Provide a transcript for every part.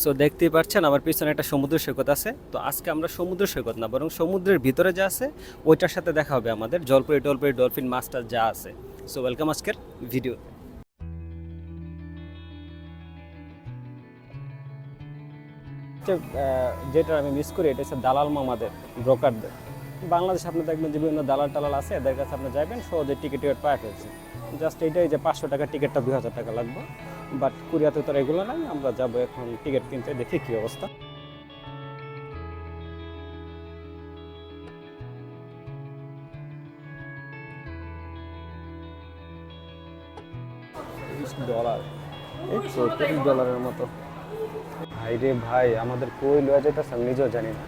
So দেখতেই পাচ্ছেন আমার পিছনে একটা সমুদ্র সৈকত আছে। তো আজকে আমরা সমুদ্র সৈকত না, বরং সমুদ্রের ভিতরে যা আছে ওইটার সাথে দেখা হবে আমাদের, জলপরি টলপরি ডলফিন মাছটা যা আছে। সো ওয়েলকাম আজকের ভিডিও। যেটা আমি মিস করি এটা হচ্ছে দালাল মামাদের, ব্রোকারদের। বাংলাদেশে আপনি দেখবেন যে বিভিন্ন দালাল টালাল আছে, এদের কাছে আপনি যাবেন সহজে টিকিট পাওয়া ফেলছে। জাস্ট এইটাই যে 500 টাকা টিকিটটা 2000 টাকা লাগবে, বাট কুরিয়াতে তো এগুলো নাই। আমরা যাবো এখন টিকিট কিনতে, দেখি কি অবস্থা। $20, এই তো $30 মতো। ভাই রে ভাই, আমাদের কই লয়ে যাইতেছে আমি নিজেও জানি না।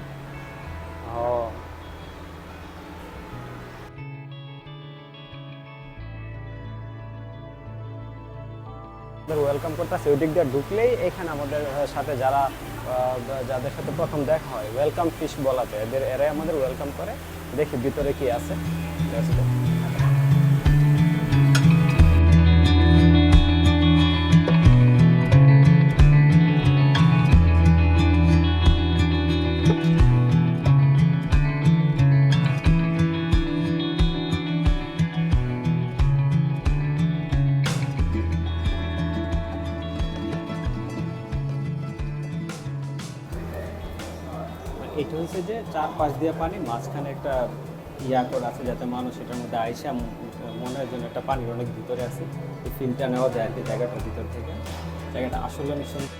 ওয়েলকাম করতেছে, ওই দিক দিয়ে ঢুকলেই এখানে আমাদের সাথে যাদের সাথে প্রথম দেখা হয় ওয়েলকাম ফিশ বলাতে, এরাই আমাদের ওয়েলকাম করে। দেখি ভিতরে কি আছে। এটা হচ্ছে যে 4 পাশ দিয়ে পানি, মাঝখানে একটা ইয়া করে আছে যাতে মানুষ এটার মধ্যে আইসা মনের জন্য একটা পানির অনেক ভিতরে আছে, এই ফিলটা নেওয়া যায় আর কি জায়গাটার ভিতর থেকে। জায়গাটা আসলে অনেক সুন্দর।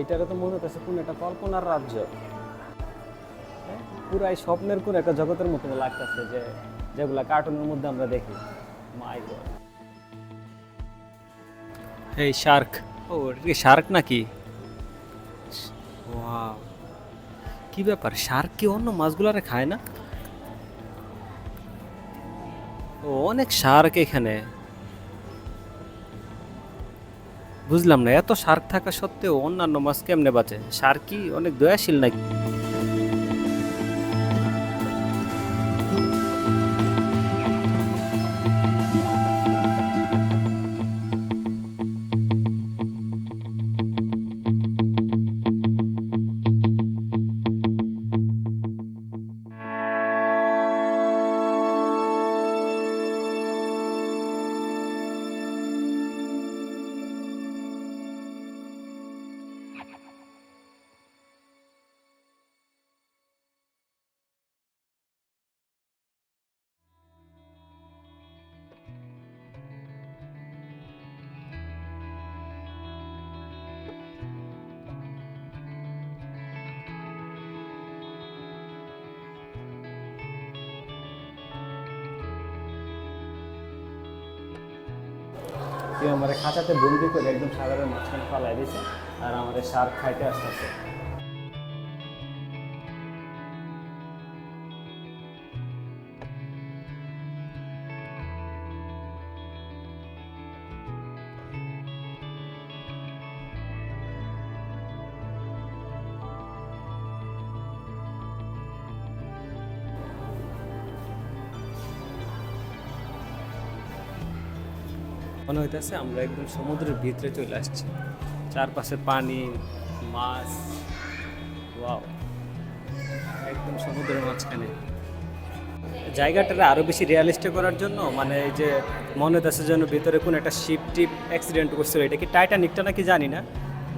এইটারও তো মনে হচ্ছে কোন একটা কল্পনার রাজ্য, পুরাই স্বপ্নের কোন একটা জগতের মতো লাগতেছে, যেগুলা কার্টুনের মধ্যে আমরা দেখি। মাই গড, এই শার্ক! ও এটা কি শার্ক নাকি? ওয়াও, কি ব্যাপার, শার্ক কি অন্য মাছগুলারে খায় না? ও অনেক শার্ক এখানে। বুঝলাম না, এত শার্ক থাকা সত্ত্বেও অন্যান্য মাছ কেমনে বাঁচে? শার্ক কি অনেক দয়াশীল নাকি? কেউ আমার খাঁচাতে বন্দি করে একদম সাগরের মাঝখানে ফালাই দিয়েছে, আর আমাদের শার্ক খাইতে আসতেছে। মনে হইতেছে আমরা একদম সমুদ্রের ভিতরে চলে আসছি, চারপাশে পানি, মাছ। ওয়াও, একদম সমুদ্রের মাঝখানে। জায়গাটাকে আরও বেশি রিয়ালিস্টিক করার জন্য মানে এই যে মনে হইতেছে যেন ভিতরে কোন একটা শিপ টিপ অ্যাক্সিডেন্ট করছিল। এটা কি টাইটানিকটা নাকি জানি না,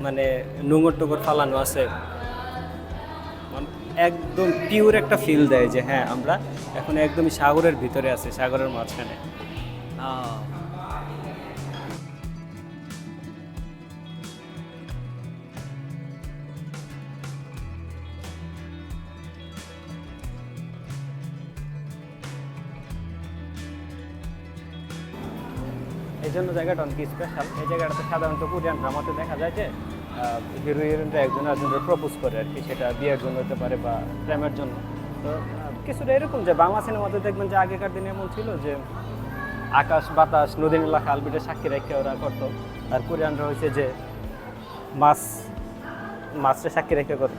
মানে নোঙর টোঙর ফালানো আছে। একদম পিওর একটা ফিল দেয় যে হ্যাঁ আমরা এখন একদমই সাগরের ভিতরে আছি, সাগরের মাঝখানে। এই জন্য জায়গাটা অনেক স্পেশাল। এই জায়গাটাতে সাধারণত কোরিয়ান ড্রামাতে দেখা যায় যে হিরো হিরোইনরা একজন আরেকজনকে প্রপোজ করে আর কি, সেটা বিয়ের জন্য হতে পারে বা প্রেমের জন্য। তো কিছুটা এরকম যে বাংলা সিনেমাতে দেখবেন যে আগেকার দিনে এমন ছিল যে আকাশ বাতাস নদী নীলা খাল বিটে সাক্ষী রেখে ওরা করতো, আর কোরিয়ানরা হয়েছে যে মাছ মাছটা সাক্ষী রেখে করে।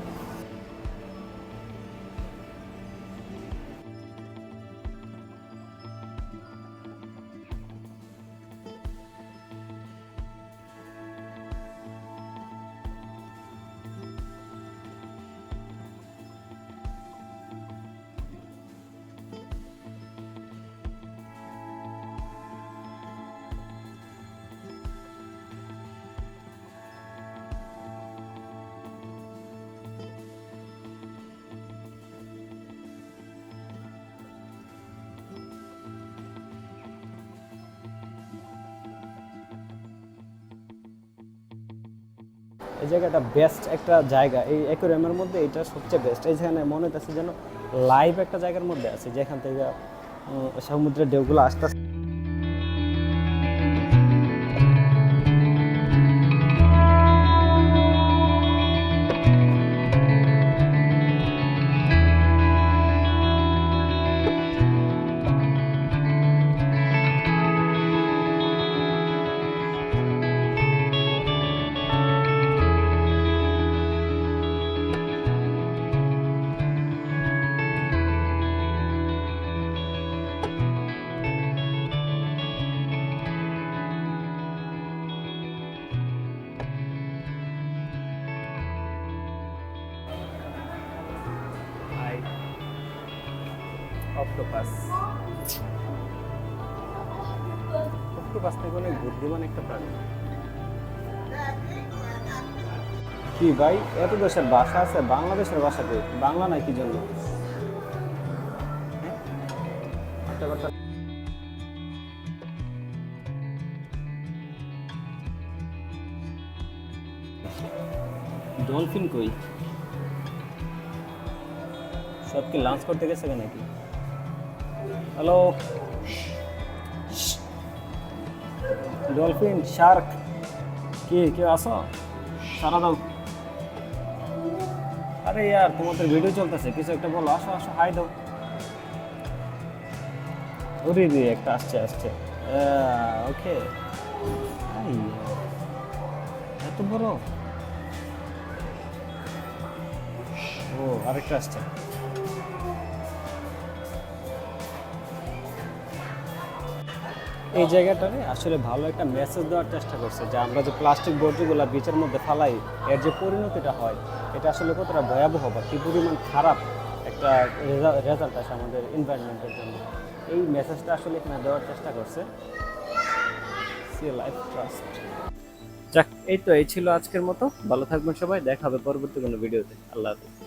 এই জায়গাটা বেস্ট একটা জায়গা, এই অ্যাকোয়ারিয়ামের মধ্যে এটা সবচেয়ে বেস্ট। এই যেখানে মনে হচ্ছে যেন লাইভ একটা জায়গার মধ্যে আছে, যেখান থেকে সমুদ্রের ঢেউগুলো আসতে অক্টোপাস। অক্টোপাস থেকে অনেক বুদ্ধিমান একটা প্রাণী। কি ভাই, এত দেশের ভাষা আছে, বাংলাদেশের ভাষাতে বাংলা নাই কি জন্য? একটা কথা, ডলফিন কই? সব কি লাঞ্চ করতে গেছে নাকি? হ্যালো ডলফিন, শার্ক, কি কেউ আসো? সারা দাও। আরে ইয়ার, তোমাদের ভিডিও চলতেছে, কিছু একটা বলো, আসো আসো, হাই দাও। ওরে রে, একটা আসছে আসছে। ওকে, এত বড়। ও, আরেকটা আসছে। এই জায়গাটারে আসলে ভালো একটা মেসেজ দেওয়ার চেষ্টা করছে যে আমরা যে প্লাস্টিক বর্জ্যগুলো বিচের মধ্যে ফালাই, এর যে পরিণতিটা হয় এটা আসলে কতটা ভয়াবহ বা কী পরিমাণ খারাপ একটা রেজাল্ট আসে আমাদের এনভায়রনমেন্টের জন্য। এই মেসেজটা আসলে এখানে দেওয়ার চেষ্টা করছে। Sea life trust. যাক, এই তো এই ছিল আজকের মতো। ভালো থাকবেন সবাই, দেখা হবে পরবর্তী কোনো ভিডিওতে। আল্লাহ হাফেজ।